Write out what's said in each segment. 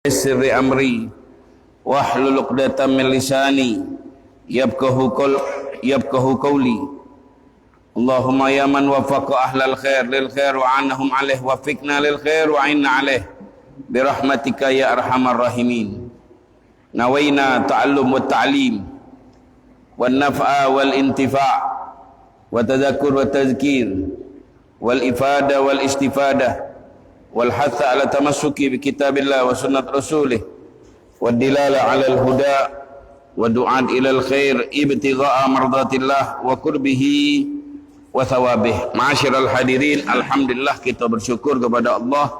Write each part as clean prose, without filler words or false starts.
yassir amri wahlul 'uqdatam min lisani yafqahu qawli. Allahumma ya man wafaqa ahlal khair lil khair wa anahum alaih wafiqna lil khair wa inna alaih birahmatika ya arhamar rahimin. Nawaina ta'allum wa ta'lim wal naf'a wal intifa' wa tadhakkur wa tazkir wal ifada wal istifadah wal hatha ala tamassuki bi kitabillah wa sunnat rasulih wad dilala ala al huda wa du'at ila al khair ibtigha'a mardatillah wa qurbihi wa thawabih. Ma'asyiral hadirin, alhamdulillah kita bersyukur kepada Allah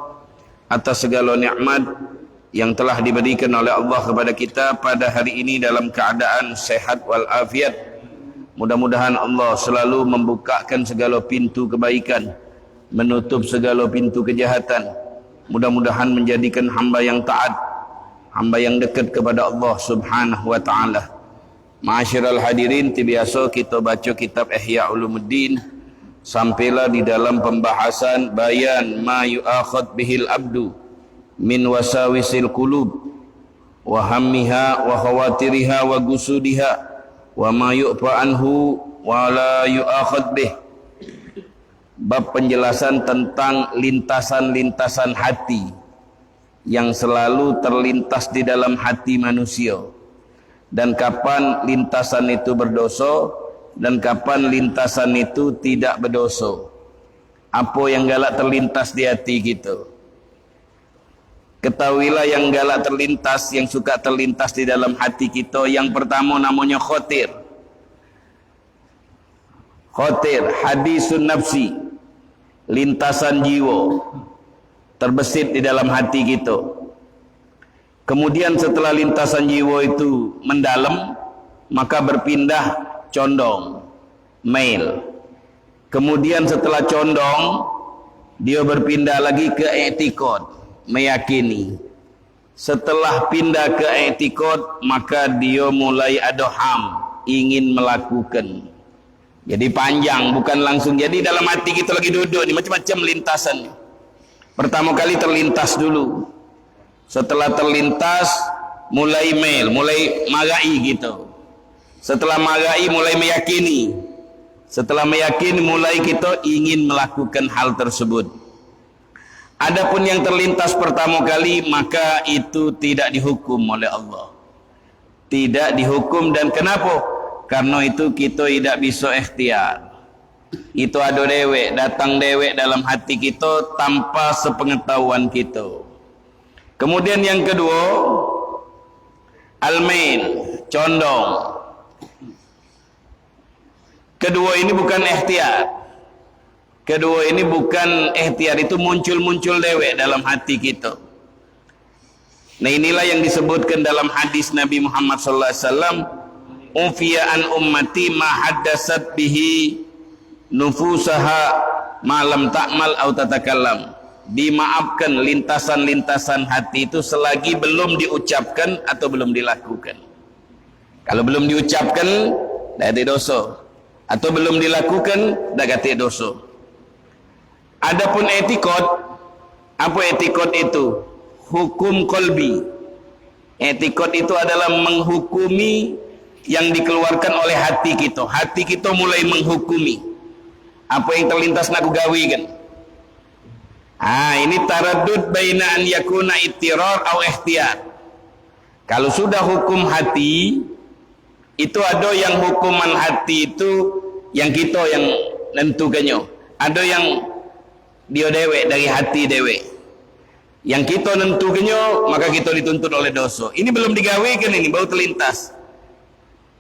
atas segala nikmat yang telah diberikan oleh Allah kepada kita pada hari ini dalam keadaan sehat wal afiat. Mudah-mudahan Allah selalu membukakan segala pintu kebaikan, menutup segala pintu kejahatan. Mudah-mudahan menjadikan hamba yang taat, hamba yang dekat kepada Allah subhanahu wa ta'ala. Ma'asyiral hadirin, biasa kita baca kitab Ihya Ulumuddin, sampailah di dalam pembahasan bayan ma yu'akhad bihil abdu min wasawisil qulub wa hammiha wa khawatiriha wa gusudiha wa ma yu'fa anhu wa la yu'akhad bih. Bab penjelasan tentang lintasan-lintasan hati yang selalu terlintas di dalam hati manusia, dan kapan lintasan itu berdosa dan kapan lintasan itu tidak berdosa. Apa yang galak terlintas di hati kita? Ketahuilah yang galak terlintas, yang suka terlintas di dalam hati kita, yang pertama namanya khotir. Khotir, hadisun nafsi, lintasan jiwa terbesit di dalam hati kita. Kemudian setelah lintasan jiwa itu mendalam, maka berpindah condong, mail. Kemudian setelah condong, dia berpindah lagi ke i'tiqad, meyakini. Setelah pindah ke i'tiqad, maka dia mulai ada ham, ingin melakukan. Jadi panjang, bukan langsung. Jadi dalam hati kita lagi duduk ni, macam-macam lintasan. Pertama kali terlintas dulu. Setelah terlintas, mulai mail, mulai magai gitu. Setelah magai, mulai meyakini. Setelah meyakini, mulai kita ingin melakukan hal tersebut. Adapun yang terlintas pertama kali, maka itu tidak dihukum oleh Allah. Tidak dihukum, dan kenapa? Karena itu kita tidak bisa ikhtiar. Itu ada dewek, datang dewek dalam hati kita tanpa sepengetahuan kita. Kemudian yang kedua, al-mail, condong. Kedua ini bukan ikhtiar. Kedua ini bukan ikhtiar, itu muncul-muncul dewek dalam hati kita. Nah, inilah yang disebutkan dalam hadis Nabi Muhammad sallallahu alaihi wasallam, ufiya an ummati ma haddasat bihi nufusaha ma lam ta'mal au tatakallam. Dimaafkan lintasan-lintasan hati itu selagi belum diucapkan atau belum dilakukan. Kalau belum diucapkan, dah ada dosa. Atau belum dilakukan, dah kata dosa. Adapun i'tiqad, apa i'tiqad itu? Hukum qalbi. I'tiqad itu adalah menghukumi yang dikeluarkan oleh hati kita. Hati kita mulai menghukumi apa yang terlintas nak gawi kan. Ini taraddud baina an yakuna ittirar au ikhtiyar. Kalau sudah hukum hati, itu ada yang hukuman hati itu yang kita yang nentukannya. Ada yang dia dewek, dari hati dewek. Yang kita nentukannya, maka kita dituntut oleh dosa. Ini belum digawikan, ini baru terlintas.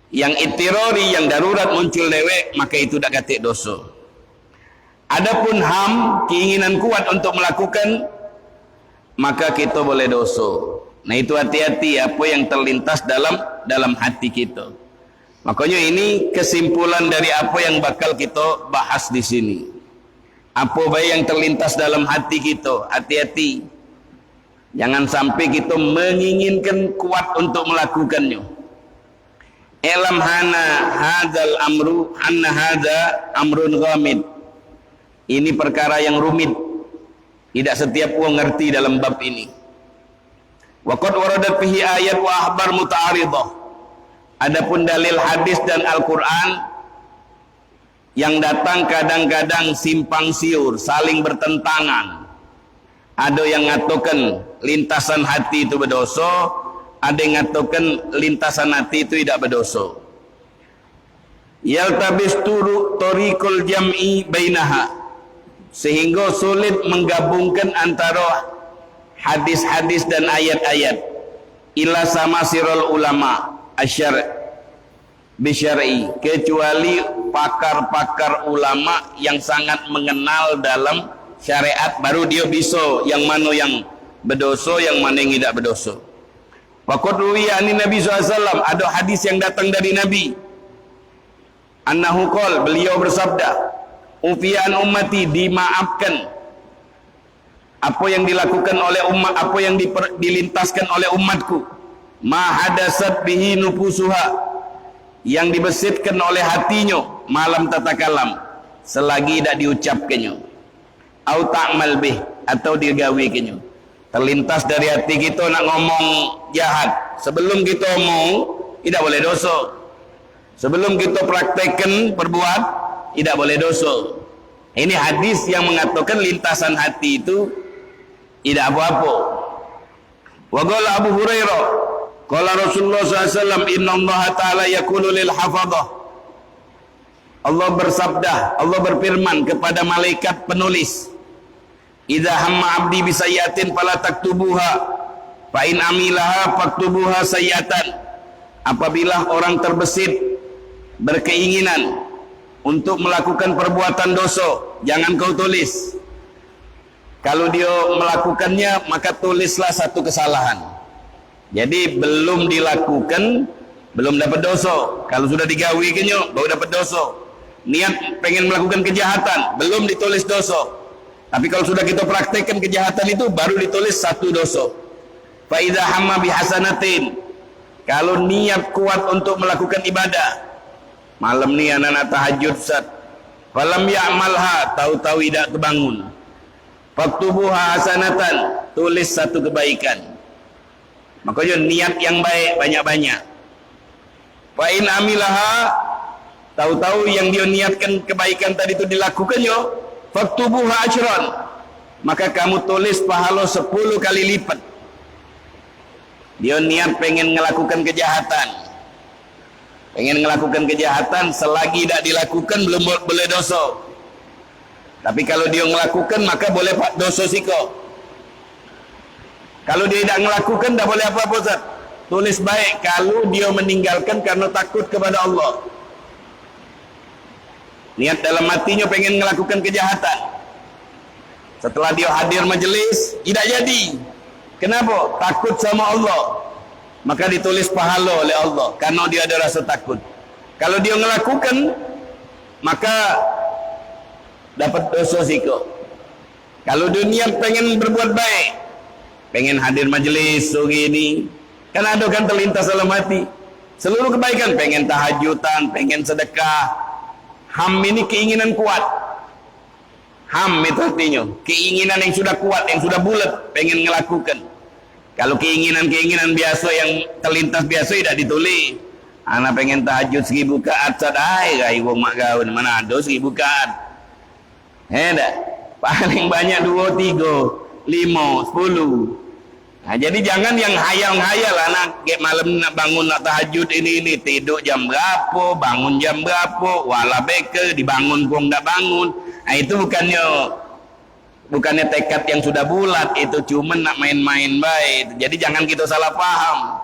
Yang ittirari, yang darurat muncul dewek, maka itu dak katik dosa. Adapun ham, keinginan kuat untuk melakukan, maka kita boleh dosa. Nah, itu hati-hati apa yang terlintas dalam hati kita. Makanya ini kesimpulan dari apa yang bakal kita bahas di sini. Apa baik yang terlintas dalam hati kita, hati-hati. Jangan sampai kita menginginkan kuat untuk melakukannya. Ilam hana hadzal amru anna hadza amrun ghamid. Ini perkara yang rumit. Tidak setiap orang ngerti dalam bab ini. Wa qad waradat fihi ayat wa akhbar muta'aridah. Adapun dalil hadis dan Al-Qur'an yang datang kadang-kadang simpang siur, saling bertentangan. Ada yang ngatakan lintasan hati itu berdosa, ada yang ngatakan lintasan hati itu tidak berdosa. Yaltabis tariqul jam'i bainaha, sehingga sulit menggabungkan antara hadis-hadis dan ayat-ayat. Illa sama sirul ulama bisyar'i, kecuali pakar-pakar ulama yang sangat mengenal dalam syariat, baru dia bisa yang mana yang berdosa, yang mana yang tidak berdosa. Faqad ruwiya an Nabi SAW, ada hadis yang datang dari Nabi, annahu qol, beliau bersabda, ufian ummati, dimaafkan apa yang dilakukan oleh umat, apa yang dilintaskan oleh umatku, ma hadasat bihi nufusuha, yang dibesitkan oleh hatinya, malam tatakalam, selagi tidak diucapkannya, au ta'mal bih, atau digawikannya. Terlintas dari hati kita nak ngomong jahat, sebelum kita ngomong tidak boleh dosa, sebelum kita praktekkan perbuat tidak boleh dosa. Ini hadis yang mengatakan lintasan hati itu tidak apa-apa. Wa qala Abu Hurairah, qala Rasulullah SAW, inna Allah ta'ala yaqulu lil hafadhah, Allah bersabda, Allah berfirman kepada malaikat penulis, idza hamma abdi bisayatin fala taktubuha, fa in amilaha faktubuha sayatan. Apabila orang terbesit berkeinginan untuk melakukan perbuatan dosa, jangan kau tulis. Kalau dia melakukannya, maka tulislah satu kesalahan. Jadi belum dilakukan, belum dapat dosa. Kalau sudah digawikannya, baru dapat dosa. Niat pengen melakukan kejahatan, belum ditulis dosa. Tapi kalau sudah kita praktekkan kejahatan itu, baru ditulis satu dosa. Fa idza hamma bihasanatin, kalau niat kuat untuk melakukan ibadah, malam ni anak tahajud Ustaz, falam ya'malha, tahu-tahu tidak kebangun, faktubuha hasanatan, tulis satu kebaikan. Makanya niat yang baik banyak-banyak. Fa in amilaha, tahu-tahu yang dia niatkan kebaikan tadi itu dilakukannya, faktubuha ajran, maka kamu tulis pahala 10 kali lipat. Dia niat pengen melakukan kejahatan, selagi tidak dilakukan belum boleh dosa. Tapi kalau dia melakukan, maka boleh dosa siko. Kalau dia tidak melakukan, tak boleh apa-apa Ustaz. Tulis baik kalau dia meninggalkan karena takut kepada Allah. Niat dalam hatinya pengen melakukan kejahatan, setelah dia hadir majelis tidak jadi. Kenapa? Takut sama Allah. Maka ditulis pahala oleh Allah karena dia ada rasa takut. Kalau dia melakukan, maka dapat dosa siko. Kalau dia niat pengen berbuat baik, pengen hadir majelis sore ini, kan ada kan terlintas dalam hati seluruh kebaikan, pengen tahajudan, pengen sedekah. Ham ini keinginan kuat. Ham itu artinya keinginan yang sudah kuat, yang sudah bulat, pengen melakukan. Kalau keinginan-keinginan biasa yang terlintas biasa tidak ditulis. Anak pengen tahajud 1000 rakaat sadai gai wong mak gaun, mana ada 1000 rakaat. Dah. Paling banyak 2, 3, 5, 10. Nah, jadi jangan yang hayal-hayal anak malam nak bangun nak tahajud ini tidur jam berapa, bangun jam berapa, wala beke dibangun pun tak bangun. Nah, itu bukannya tekad yang sudah bulat, itu cuma nak main-main baik. Jadi jangan kita salah paham.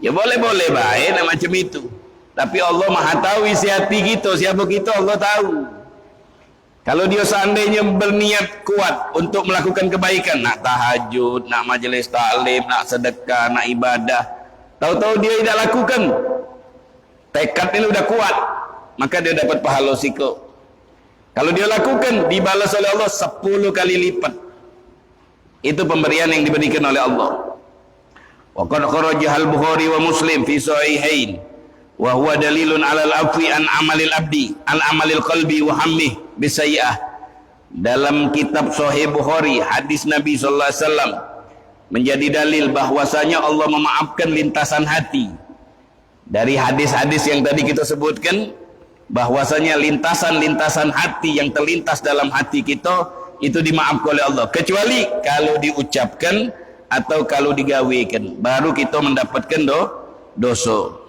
Ya boleh-boleh baik nak macam itu. Tapi Allah Maha tahu isi hati kita, siapa kita Allah tahu. Kalau dia seandainya berniat kuat untuk melakukan kebaikan, nak tahajud, nak majlis taklim, nak sedekah, nak ibadah, tahu-tahu dia tidak lakukan, tekadnya sudah kuat, maka dia dapat pahala siko. Kalau dia lakukan, dibalas oleh Allah 10 kali lipat. Itu pemberian yang diberikan oleh Allah. Wa qad kharajaha al-Bukhari wa Muslim fi sahihain wa huwa dalilun 'ala al-'afwi an amalil abdi, an amalil qalbi wa hammih bisayyi'ah. Dalam kitab Sahih Bukhari, hadis Nabi sallallahu alaihi wasallam menjadi dalil bahwasanya Allah memaafkan lintasan hati. Dari hadis-hadis yang tadi kita sebutkan, bahwasanya lintasan-lintasan hati yang terlintas dalam hati kita itu dimaafkan oleh Allah, kecuali kalau diucapkan atau kalau digawekan, baru kita mendapatkan dosa.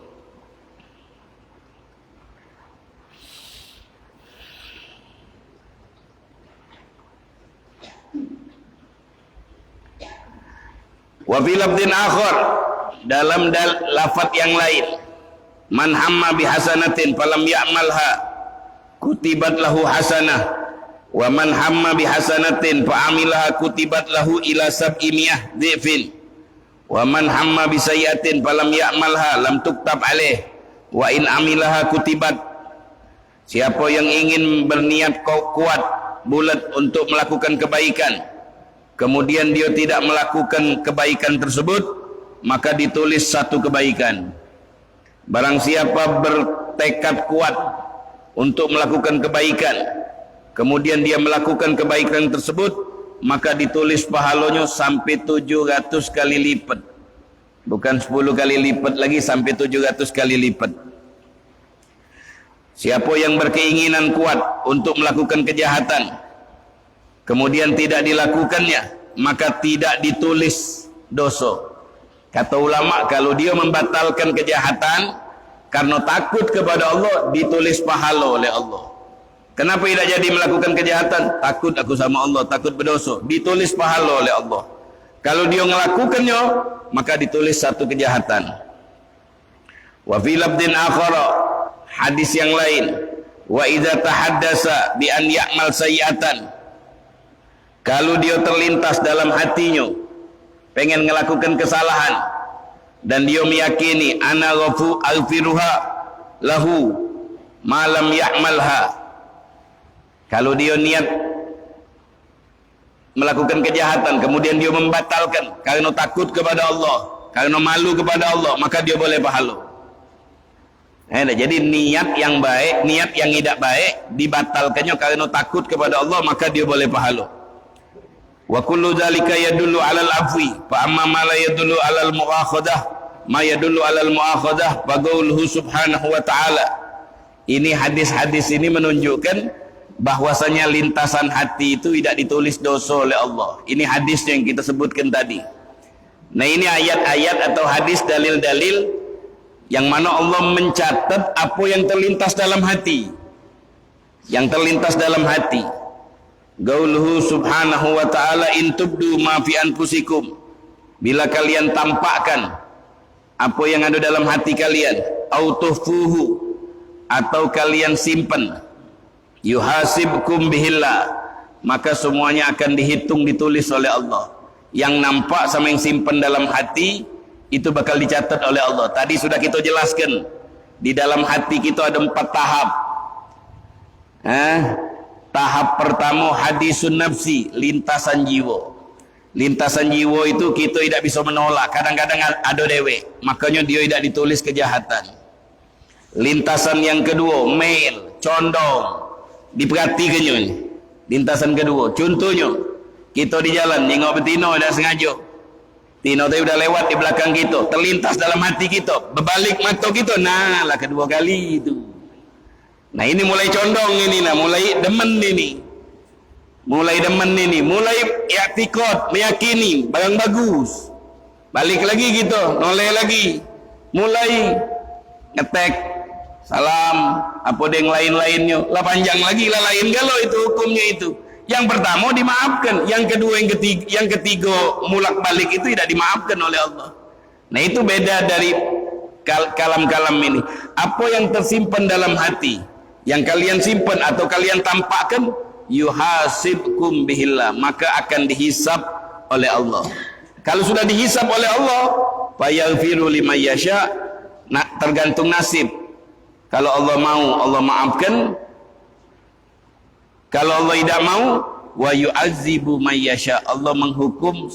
Wa fi lafdhin akhar, dalam lafaz yang lain, man hamma bi hasanatin falam ya'malha kutibat lahu hasanah, wa man hamma bi hasanatin fa amilaha kutibat lahu ila sab'imiyah dhifin, wa man hamma bi sayyi'atin falam ya'malha lam tuktab alaih wa in amilaha kutibat. Siapa yang ingin berniat kuat bulat untuk melakukan kebaikan, kemudian dia tidak melakukan kebaikan tersebut, maka ditulis satu kebaikan. Barang siapa bertekad kuat untuk melakukan kebaikan, kemudian dia melakukan kebaikan tersebut, maka ditulis pahalanya sampai 700 kali lipat. Bukan 10 kali lipat lagi, sampai 700 kali lipat. Siapa yang berkeinginan kuat untuk melakukan kejahatan, kemudian tidak dilakukannya, maka tidak ditulis dosa. Kata ulama, kalau dia membatalkan kejahatan karena takut kepada Allah, ditulis pahala oleh Allah. Kenapa tidak jadi melakukan kejahatan? Takut aku sama Allah, takut berdosa, ditulis pahala oleh Allah. Kalau dia melakukannya, maka ditulis satu kejahatan. Wa fi lafdhin akhara, hadis yang lain, wa idza tahaddasa bi an ya'mal sayyi'atan, kalau dia terlintas dalam hatinya pengen melakukan kesalahan dan dia meyakini ana ghafiruha lahu malam ya'malha, kalau dia niat melakukan kejahatan kemudian dia membatalkan karena takut kepada Allah, karena malu kepada Allah, maka dia boleh pahala. Jadi niat yang baik, niat yang tidak baik dibatalkannya karena takut kepada Allah, maka dia boleh pahala. Wa kullu dzalika yadullu 'alal afwi, fa amma ma la yadullu 'alal mu'akhadah, ma yadullu 'alal mu'akhadah fa qauluhu subhanahu wa ta'ala. Ini hadis-hadis ini menunjukkan bahwasanya lintasan hati itu tidak ditulis dosa oleh Allah. Ini hadis yang kita sebutkan tadi. Nah, ini ayat-ayat atau hadis, dalil-dalil yang mana Allah mencatat apa yang terlintas dalam hati. Yang terlintas dalam hati. Qauluhu subhanahu wa ta'ala, in tubdu ma fi anfusikum, bila kalian tampakkan apa yang ada dalam hati kalian, au tukhfuhu, atau kalian simpan, yuhasibkum bihillah, maka semuanya akan dihitung, ditulis oleh Allah. Yang nampak sama yang simpan dalam hati itu bakal dicatat oleh Allah. Tadi sudah kita jelaskan, di dalam hati kita ada 4 tahap. Tahap pertama hadisun nafsi, lintasan jiwa. Lintasan jiwa itu kita tidak bisa menolak, kadang-kadang ada dewek, makanya dia tidak ditulis kejahatan. Lintasan yang kedua, mail, condong, diperhatikannya. Lintasan kedua, contohnya kita di jalan nengok betina dah sengaja, tino tadi udah lewat di belakang kita, terlintas dalam hati kita, berbalik mata kita, nah lah kedua kali itu. Nah ini mulai condong ini, nah mulai demen ini, mulai i'tikad, meyakini barang bagus, balik lagi gitu, noleh lagi, mulai ngetek, salam, apa yang lain-lainnya, lah panjang lagi lah lain galau itu hukumnya itu. Yang pertama dimaafkan, yang kedua, yang ketiga mulak balik itu tidak dimaafkan oleh Allah. Nah itu beda dari kalam-kalam ini. Apa yang tersimpan dalam hati, yang kalian simpan atau kalian tampakkan, yuhasibkum bihillah, maka akan dihisab oleh Allah. Kalau sudah dihisab oleh Allah, fayaghfiru liman yasha, tergantung nasib. Kalau Allah mau, Allah maafkan. Kalau Allah tidak mau, wa yu'azzibu man yasha, Allah menghukum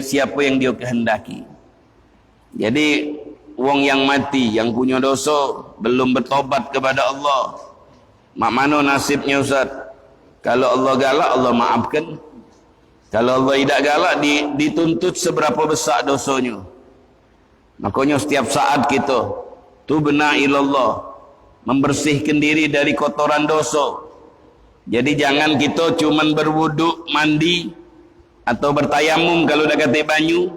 siapa yang dia kehendaki. Jadi wong yang mati, yang punya dosa, belum bertobat kepada Allah, mak mana nasibnya Ustaz? Kalau Allah galak, Allah maafkan. Kalau Allah tidak galak, dituntut seberapa besar dosanya. Makanya setiap saat kita tubna ilallah, membersihkan diri dari kotoran dosa. Jadi jangan kita cuman berwuduk, mandi atau bertayamum kalau dah kata banyu.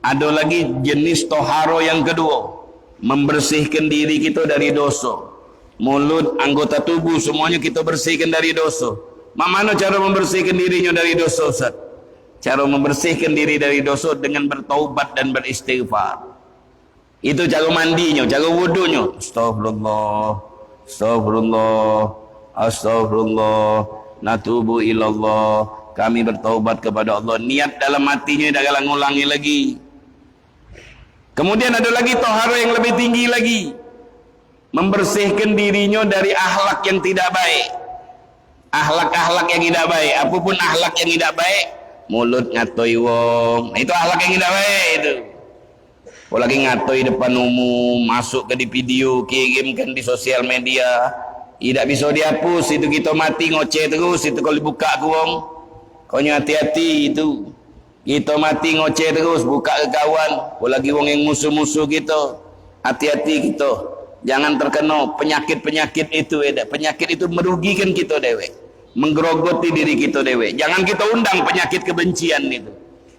Ada lagi jenis toharo yang kedua, membersihkan diri kita dari dosa. Mulut, anggota tubuh semuanya kita bersihkan dari dosa. Mana cara membersihkan dirinya dari dosa, Ustaz? Cara membersihkan diri dari dosa dengan bertaubat dan beristighfar. Itu cara mandinya, cara wudunya. Astagfirullah, astagfirullah, astagfirullah, natubu ilallah. Kami bertaubat kepada Allah. Niat dalam hatinya dah galang ngulangi lagi. Kemudian ada lagi tohara yang lebih tinggi lagi, membersihkan dirinya dari akhlak yang tidak baik. Akhlak-akhlak yang tidak baik. Apapun akhlak yang tidak baik, mulut ngatoi wong, itu akhlak yang tidak baik itu. Kalau lagi ngatoi depan umum, masuk ke di video, kirimkan di sosial media, tidak bisa dihapus. Itu kita mati ngoceh terus. Itu kalau dibuka ke wong, kau hati-hati itu. Kita mati ngoceh terus, buka ke kawan. Kalau lagi wong yang musuh-musuh kita, hati-hati kita. Jangan terkena penyakit-penyakit itu. Penyakit itu merugikan kita dewek, menggerogoti diri kita dewek. Jangan kita undang penyakit kebencian itu.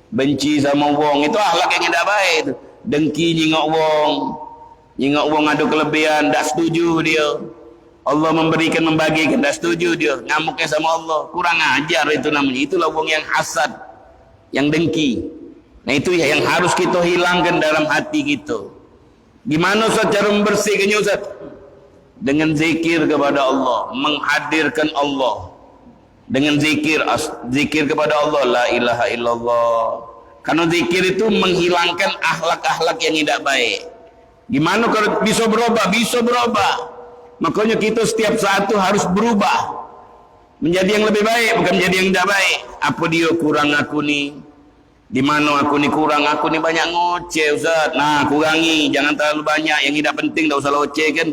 Benci sama wong, itu akhlak yang tidak baik itu. Dengki nyingok wong ada kelebihan, tak setuju dia. Allah memberikan, membagikan, tak setuju dia. Ngamuknya sama Allah, kurang ajar itu namanya. Itulah wong yang hasad, yang dengki. Nah itu ya yang harus kita hilangkan dalam hati kita. Gimana Ustaz cara membersihkannya, Ustaz? Dengan zikir kepada Allah, menghadirkan Allah. Dengan zikir kepada Allah, la ilaha illallah. Karena zikir itu menghilangkan akhlak-akhlak yang tidak baik. Gimana kalau bisa berubah? Bisa berubah. Makanya kita setiap saat itu harus berubah menjadi yang lebih baik, bukan menjadi yang tidak baik. Apa dia kurang aku ni? Di mana aku ni kurang? Aku ni banyak ngoceh, Ustaz. Nah, kurangi, jangan terlalu banyak. Yang tidak penting tak usah ngoceh kan.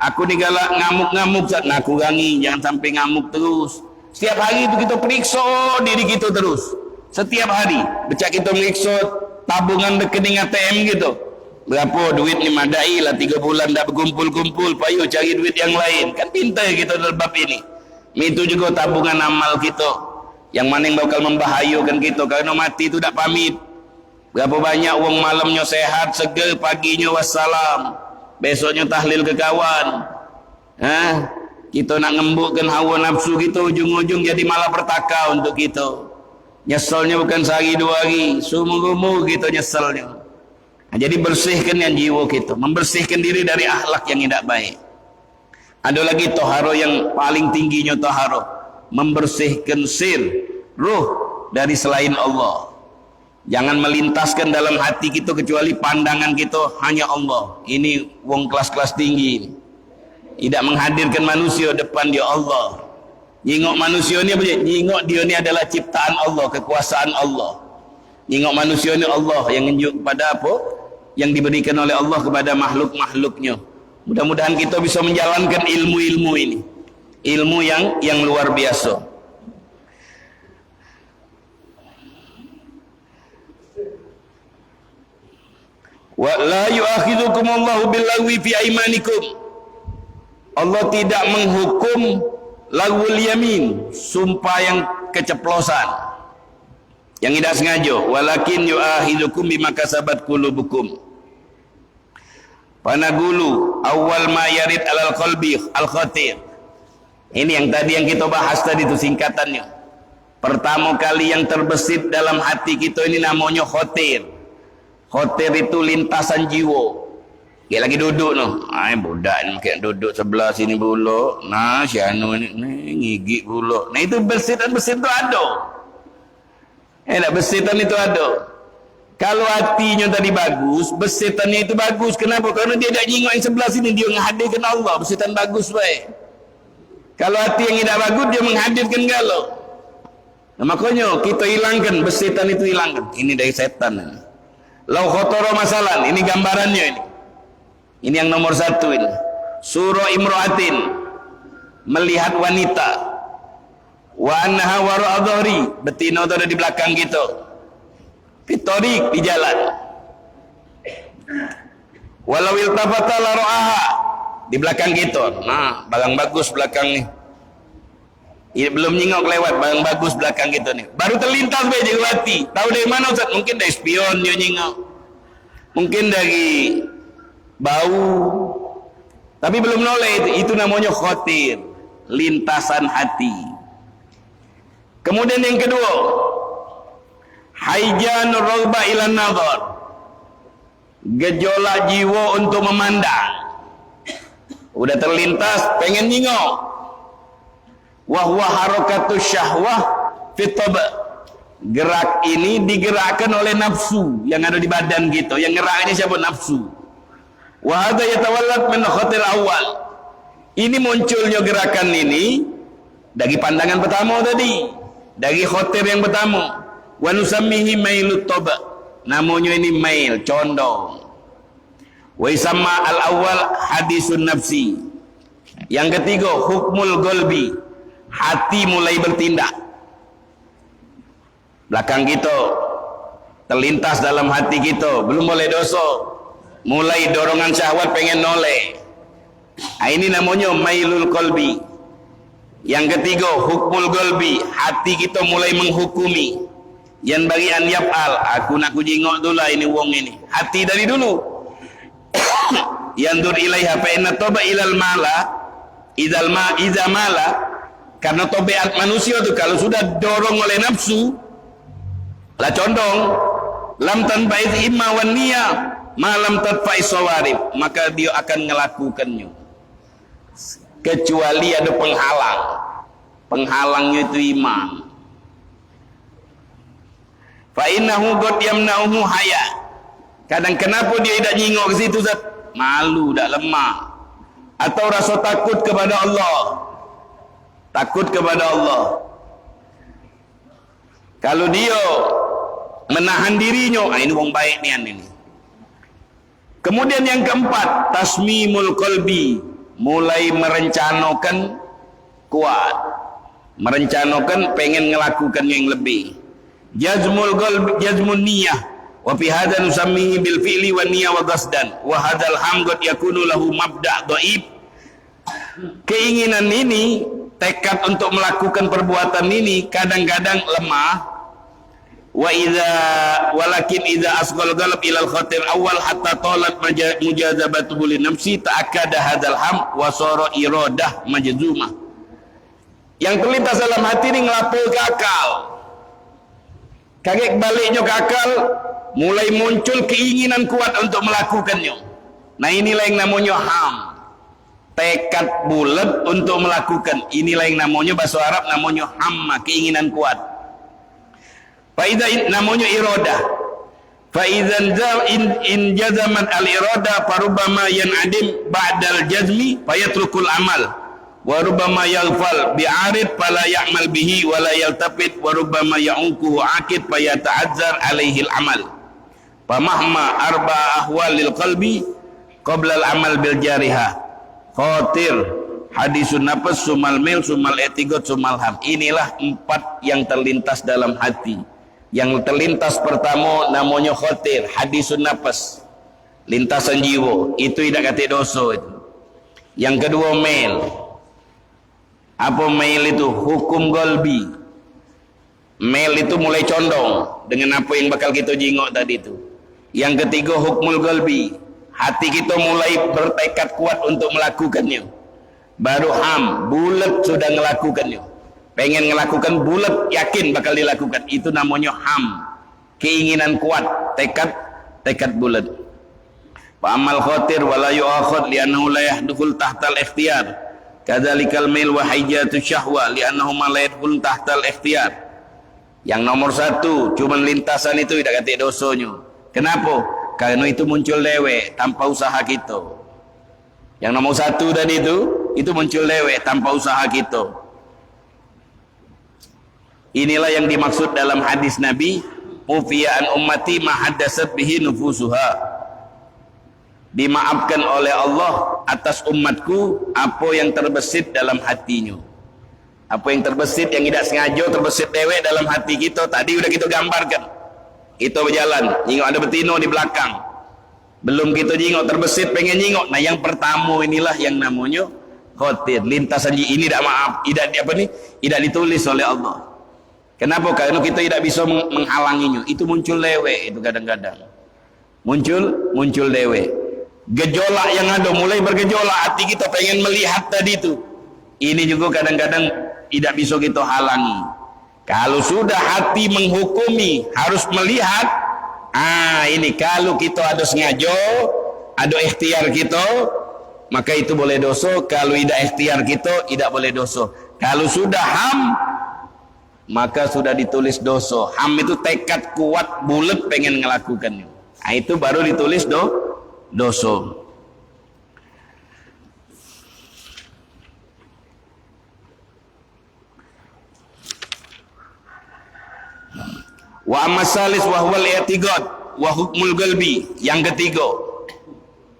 Aku ni galak ngamuk-ngamuk, Ustaz. Nah, kurangi, jangan sampai ngamuk terus. Setiap hari itu kita periksa diri kita terus. Setiap hari becak kita meriksa tabungan rekening ATM gitu. Berapa duit ni madai lah 3 bulan dah berkumpul-kumpul, payah cari duit yang lain. Kan pintar kita dalam bab ini. Itu juga tabungan amal kita, yang mana yang bakal membahayakan kita. Karena mati itu tak pamit. Berapa banyak uang malamnya sehat, seger, paginya wassalam, besoknya tahlil ke kawan. Kita nak ngembukkan hawa nafsu kita, ujung-ujung jadi malapetaka untuk kita. Nyesalnya bukan sehari 2 hari, seumur-umur kita nyesalnya. Nah, jadi bersihkan yang jiwa kita, membersihkan diri dari akhlak yang tidak baik. Ada lagi toharo yang paling tingginya toharo, membersihkan sir, ruh dari selain Allah. Jangan melintaskan dalam hati kita kecuali pandangan kita hanya Allah. Ini wong kelas-kelas tinggi, tidak menghadirkan manusia depan dia Allah. Nyingok manusia ni apa je? Nyingok dia ni adalah ciptaan Allah, kekuasaan Allah. Nyingok manusia ni Allah yang menunjuk kepada apa yang diberikan oleh Allah kepada makhluk-makhluknya. Mudah-mudahan kita bisa menjalankan ilmu-ilmu ini, ilmu yang luar biasa. Wa la yu'akhidhukum Allahu bil-lagwi fi aymanikum. Allah tidak menghukum lagwul yamin, sumpah yang keceplosan, yang tidak sengaja. Walakin yu'akhidhukum bima kasabat qulubukum. Panagulu awal ma yarid alal qalbi al-khatir. Ini yang tadi yang kita bahas tadi itu singkatannya. Pertama kali yang terbesit dalam hati kita ini namanya khatir. Khatir itu lintasan jiwa. Dia lagi duduk noh. Budak ni makin duduk sebelah sini pula. Nah, si anu ni ngigit pula. Nah, itu bersitan-bersit tu ada. Tak bersitan itu ada. Kalau hatinya tadi bagus, bersitannya itu bagus. Kenapa? Karena dia tak nyingok yang sebelah sini, dia menghadirkan Allah. Bersitan bagus baik. Kalau hati yang tidak bagus, dia menghadirkan galau. Nah, makanya kita hilangkan bersitan itu, hilangkan. Ini dari setan. Lau khotoro masalah. Ini gambarannya ini. Ini yang nomor 1 ini. Surah Imro'atin, melihat wanita. Wa annaha wara'a dhahri, betina tu ada di belakang kita. Fitorik, di jalan. Walau iltafata la ra'aha, di belakang kita. Nah, barang bagus belakang ni. Ini belum nyingok lewat, barang bagus belakang kita ni. Baru terlintas bae je hati. Tahu dari mana Ustaz? Mungkin dari spion dia nyingok. Mungkin dari bau. Tapi belum noleh itu namanya khotir, lintasan hati. Kemudian yang kedua, hayjanur raghba ila nazar, gejolak jiwa untuk memandang. Udah terlintas pengen nyingok. Wa huwa harakatus syahwah fi tab', gerak ini digerakkan oleh nafsu yang ada di badan kita. Yang geraknya siapa? Nafsu. Wa hadza yatawallad min khatir awal, ini munculnya gerakan ini dari pandangan pertama tadi, dari khotir yang pertama. Wa nusammihi mailut tab', namanya ini mail, condong. Wa isamma al-awwal hadisun nafsi, yang ketiga hukmul qalbi, hati mulai bertindak. Belakang kita terlintas dalam hati kita, belum boleh dosa, mulai dorongan syahwat pengen noleh. Ini namanya mailul qalbi. Yang ketiga hukmul qalbi, hati kita mulai menghukumi. Yang bagi an yaf'al, aku nak kujingok tu lah ini wong ini. Hati dari dulu. Yandur ilaiha fa inna taba ilal mala idzal ma iza mala, karena tabiat manusia tu kalau sudah dorong oleh nafsu lah condong, lam tanbaiz imma wan niyah malam tadfa'i sawarib, maka dia akan melakukannya kecuali ada penghalang. Penghalangnya itu iman. Fa innahu qad yamna'uhu haya, kadang kenapa dia tidak nyingok ke situ Zat? Malu, dak lemah, atau rasa takut kepada Allah. Takut kepada Allah. Kalau dia menahan dirinya, ini wong baik ni ini. Kemudian yang keempat, tasmimul qalbi, mulai merencanakan kuat, merencanakan pengen melakukan yang lebih. Jazmul qalbi, jazmun niyah, wa fi hadza nusammihi bil fi'li wan niyah wa qasdan, wa hadzal hamd yakunu lahu mabda' dhaif. Keinginan ini, tekad untuk melakukan perbuatan ini kadang-kadang lemah. Wa idza walakin idza asqal qalb ila al-khatir awal hatta talat mujazabatuhu li nafsi ta'akkada hadzal ham wa sara iradah majzumah. Yang terlintas dalam hati ini ngelapor ke akal. Kaget baliknya ke akal, mulai muncul keinginan kuat untuk melakukannya. Nah inilah yang namanya ham, tekad bulat untuk melakukan. Inilah yang namanya bahasa Arab namanya hamma, keinginan kuat. Faidah namanya iradah. Faidan in jazamat al-irada farubama yanadim ba'dal jazmi fayatrukul amal wa rubama yaghfal bi'arid fala ya'mal bihi wa la yaltafit wa rubama ya'unkuhu akid fayata'azzar alaihi al-amal. Famahma arba ahwal lil qalbi qabla al-amal bil jariha khatir hadisun nafas sumal mil sumal etigot sumal ham. Inilah empat yang terlintas dalam hati. Yang terlintas pertama namanya khotir, hadisun nafas, lintasan jiwa, itu tidak kata dosa itu. Yang kedua mail. Apa mail itu? Hukum qalbi. Mail itu mulai condong dengan apa yang bakal kita jingok tadi itu. Yang ketiga hukmul qalbi, hati kita mulai bertekad kuat untuk melakukannya. Baru ham, bulat sudah melakukannya. Pengen melakukan bulat, yakin bakal dilakukan. Itu namanya ham, keinginan kuat, tekad bulat. Fa amal khatir wala yu'akhad li'annahu la yahdukul tahtal ikhtiyar. Kadzalikal mail wa hijatu syahwa li'annahu ma la yadkhul tahtal ikhtiyar. Yang nomor satu, cuman lintasan itu tidak kata dosanya. Kenapa? Karena itu muncul dewek tanpa usaha kita. Yang nomor satu tadi itu muncul dewek tanpa usaha kita. Inilah yang dimaksud dalam hadis Nabi, mufiya'an ummati ma haddasat bihi nufusuha. Dimaafkan oleh Allah atas umatku apa yang terbesit dalam hatinya. Apa yang terbesit, yang tidak sengaja terbesit dewek dalam hati kita, tadi udah kita gambarkan. Kita berjalan, jingok ada betino di belakang. Belum kita jingok, terbesit pengen jingok. Nah, yang pertama inilah yang namanya khotir. Lintasan ini tidak tidak ditulis oleh Allah. Kenapa? Karena kita tidak bisa menghalanginya. Itu muncul lewek itu kadang-kadang. Muncul lewek. Gejolak yang ada mulai bergejolak, hati kita pengen melihat tadi itu. Ini juga kadang-kadang tidak bisa kita halangi. Kalau sudah hati menghukumi harus melihat, ini kalau kita ada sengaja, ada ikhtiar kita, maka itu boleh dosa. Kalau tidak ikhtiar kita, tidak boleh dosa. Kalau sudah ham, maka sudah ditulis dosa. Ham itu tekad kuat, bulat pengen ngelakukannya. Itu baru ditulis dosa. Wa amasalis wa huwal i'tiqad wa hukmul qalbi. Yang ketiga,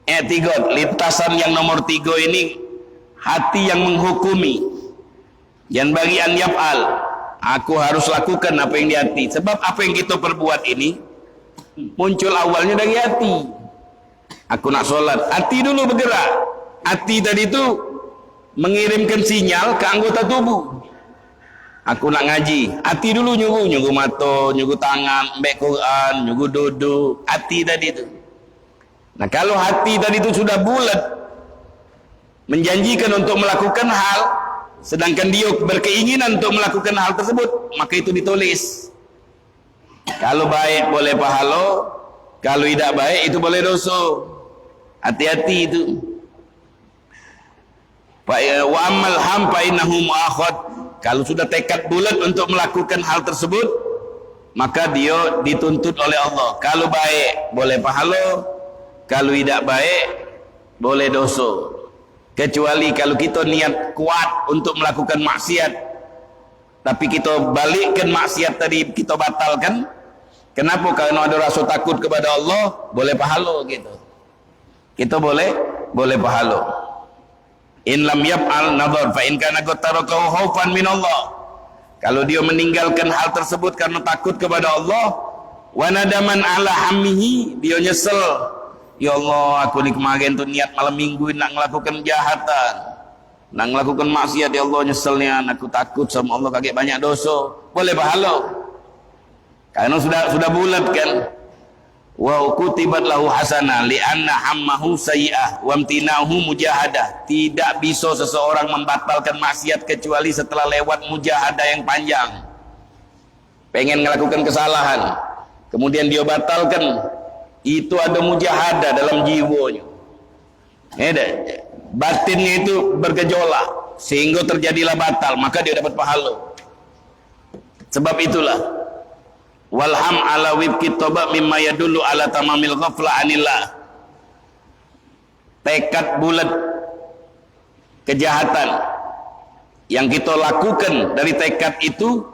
i'tiqad, lintasan yang nomor 3 ini hati yang menghukumi. Yang bagi an yaf'al, aku harus lakukan apa yang di hati. Sebab apa yang kita perbuat ini muncul awalnya dari hati. Aku nak solat, hati dulu bergerak. Hati tadi itu mengirimkan sinyal ke anggota tubuh. Aku nak ngaji, hati dulu nyuguh mata, nyuguh tangan, mbek Quran, nyuguh duduk, hati tadi itu. Nah, kalau hati tadi itu sudah bulat menjanjikan untuk melakukan hal, sedangkan dia berkeinginan untuk melakukan hal tersebut, maka itu ditulis. Kalau baik boleh pahala, kalau tidak baik itu boleh dosa. Hati-hati itu. Wa amal ham fa innahu mu'akhad. Kalau sudah tekad bulat untuk melakukan hal tersebut, maka dia dituntut oleh Allah. Kalau baik boleh pahala, kalau tidak baik boleh dosa. Kecuali kalau kita niat kuat untuk melakukan maksiat, tapi kita balikkan maksiat tadi, kita batalkan. Kenapa? Karena ada rasa takut kepada Allah, boleh pahala gitu. Kita boleh pahala. In lam yaf'al nadhar fa in kana qad tarakahu khaufan min Allah. Kalau dia meninggalkan hal tersebut karena takut kepada Allah, wa nadaman ala hammihi, dia nyesel. Ya Allah, aku ni kemarin tu niat malam minggu nak melakukan kejahatan, nak melakukan maksiat, ya Allah nyeselnya, aku takut sama Allah kaget banyak dosa. Boleh pahala. Karena sudah bulat kan. Wa kutibat lahu hasanah li'anna hammahu sayyi'ah wa imtinahu mujahadah. Tidak bisa seseorang membatalkan maksiat kecuali setelah lewat mujahadah yang panjang. Pengen melakukan kesalahan, kemudian dia batalkan, itu ada mujahadah dalam jiwanya. Batinnya itu bergejolak sehingga terjadilah batal, maka dia dapat pahala. Sebab itulah walham ala wibki toba mimma yadullu ala tamamil ghafla anillah. Tekad bulat kejahatan yang kita lakukan dari tekad itu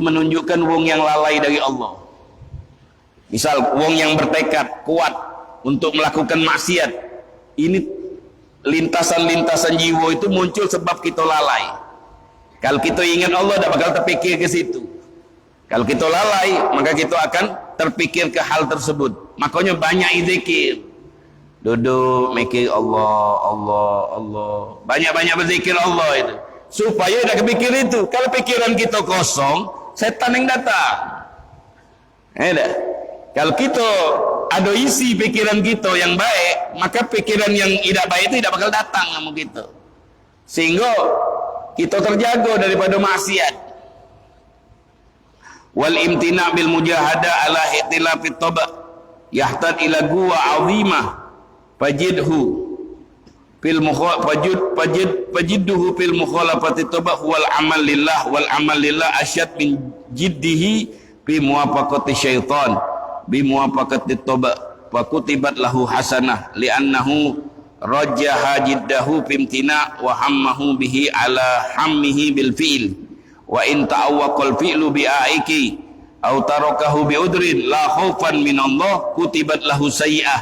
menunjukkan wong yang lalai dari Allah. Misal wong yang bertekad kuat untuk melakukan maksiat, ini lintasan-lintasan jiwa itu muncul sebab kita lalai. Kalau kita ingat Allah, tidak bakal terpikir ke situ. Kalau kita lalai, maka kita akan terpikir ke hal tersebut. Makanya banyak zikir. Duduk mikir Allah. Banyak-banyak berzikir Allah itu. Supaya tidak kepikir itu. Kalau pikiran kita kosong, setan yang datang. Kalau kita ada isi pikiran kita yang baik, maka pikiran yang tidak baik itu tidak bakal datang sama kita. Sehingga kita terjaga daripada maksiat. Wal imtina' bil mujahadah ala ihtilafit toba yahtad ila guwa azimah fajidhu fil fajidduhu fil mukhalafati toba wal amal lillah asyad min jiddihi bi muwafaqati syaitan bi muwafaqati toba fa kutibat lahu hasanah li'annahu rajjaha jiddahu bimtina' wa hammahu bihi ala hammihi bil fi'il. Wa in ta'awwaqal fi'lu bi'aiki aw tarakahu bi'udrin la khaufan min Allah kutibat lahu sayyi'ah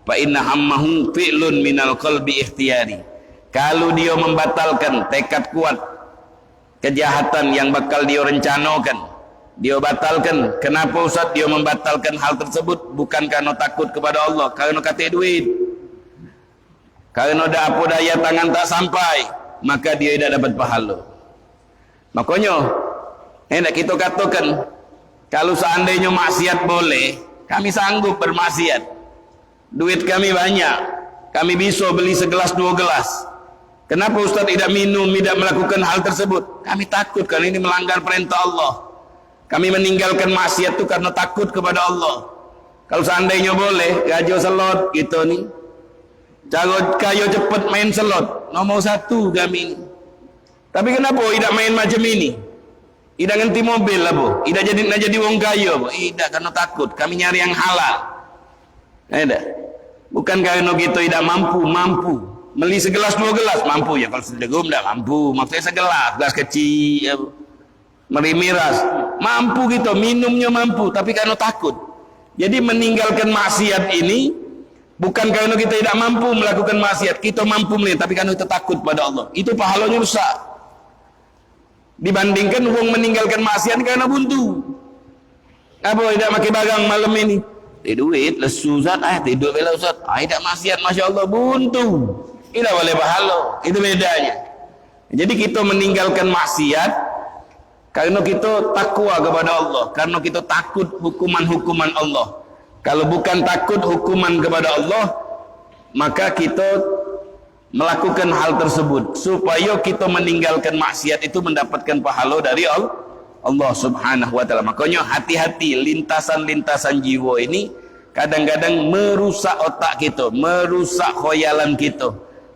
fa inna hammahu fi'lun minal qalbi ikhtiyari. Kalau dia membatalkan tekad kuat kejahatan yang bakal dia rencanakan, dia batalkan. Kenapa Ustaz dia membatalkan hal tersebut? Bukan kerana takut kepada Allah, kerana katik duit, kerana dah apa daya tangan tak sampai, maka dia tidak dapat pahala. Makanya hendak kita katakan, kalau seandainya maksiat boleh, kami sanggup bermaksiat. Duit kami banyak, kami bisa beli segelas dua gelas. Kenapa Ustaz tidak minum, tidak melakukan hal tersebut? Kami takut karena ini melanggar perintah Allah. Kami meninggalkan maksiat itu karena takut kepada Allah. Kalau seandainya boleh, gajo selot kita ni, cara kaya cepat main selot, nomor satu kami ni. Tapi kenapa tidak main macam ini? Tidak ganti mobil lah bu, tidak jadi wong kaya bu. Tidak, karena takut. Kami nyari yang halal. Tidak. Bukan karena kita tidak mampu. Beli segelas dua gelas mampu ya. Kalau sedegum tidak mampu. Maksudnya segelas, gelas kecil. Ya, merimiras mampu gitu, minumnya mampu. Tapi karena takut. Jadi meninggalkan maksiat ini bukan karena kita tidak mampu melakukan maksiat. Kita mampu melihat, tapi karena kita takut pada Allah. Itu pahalanya besar. Dibandingkan wong meninggalkan maksiat karena buntu. Apa tidak pakai barang malam ini? Duit lesu Ustaz, tidur bela Ustaz. Tidak maksiat, Masya Allah, buntu. Tidak boleh pahala. Itu bedanya. Jadi kita meninggalkan maksiat karena kita takwa kepada Allah, karena kita takut hukuman-hukuman Allah. Kalau bukan takut hukuman kepada Allah, maka kita melakukan hal tersebut supaya kita meninggalkan maksiat itu mendapatkan pahala dari Allah Subhanahu wa taala. Makanya hati-hati, lintasan-lintasan jiwa ini kadang-kadang merusak otak kita, merusak khayalan kita.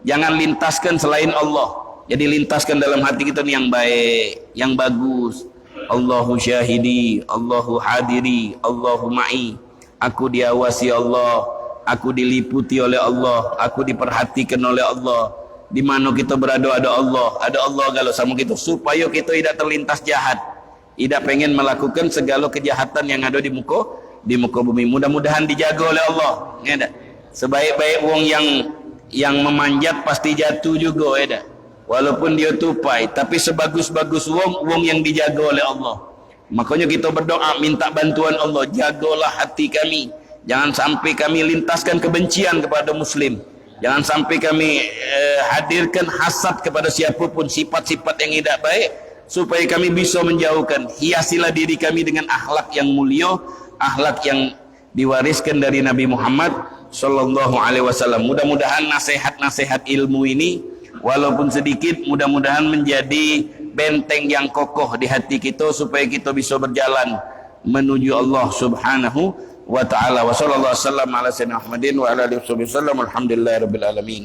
Jangan lintaskan selain Allah. Jadi lintaskan dalam hati kita yang baik, yang bagus. Allahu syahidi, Allahu hadiri, Allahu ma'i. Aku diawasi Allah, aku diliputi oleh Allah, aku diperhatikan oleh Allah. Di mana kita berada ada Allah kalau sama kita, supaya kita tidak terlintas jahat, tidak pengen melakukan segala kejahatan yang ada di muka bumi. Mudah-mudahan dijaga oleh Allah. Ya, sebaik-baik wong yang memanjat pasti jatuh juga, ya. Walaupun dia tupai, tapi sebagus-bagus wong yang dijaga oleh Allah. Makanya kita berdoa minta bantuan Allah, jagalah hati kami. Jangan sampai kami lintaskan kebencian kepada muslim. Jangan sampai kami hadirkan hasad kepada siapapun, sifat-sifat yang tidak baik, supaya kami bisa menjauhkan. Hiasilah diri kami dengan akhlak yang mulia, akhlak yang diwariskan dari Nabi Muhammad sallallahu alaihi wasallam. Mudah-mudahan nasihat-nasihat ilmu ini walaupun sedikit, mudah-mudahan menjadi benteng yang kokoh di hati kita supaya kita bisa berjalan menuju Allah Subhanahu wa ta'ala. Wa sallallahu wasallam ala sayyidina Muhammadin wa ala alihi wasallam. Alhamdulillahirabbil alamin.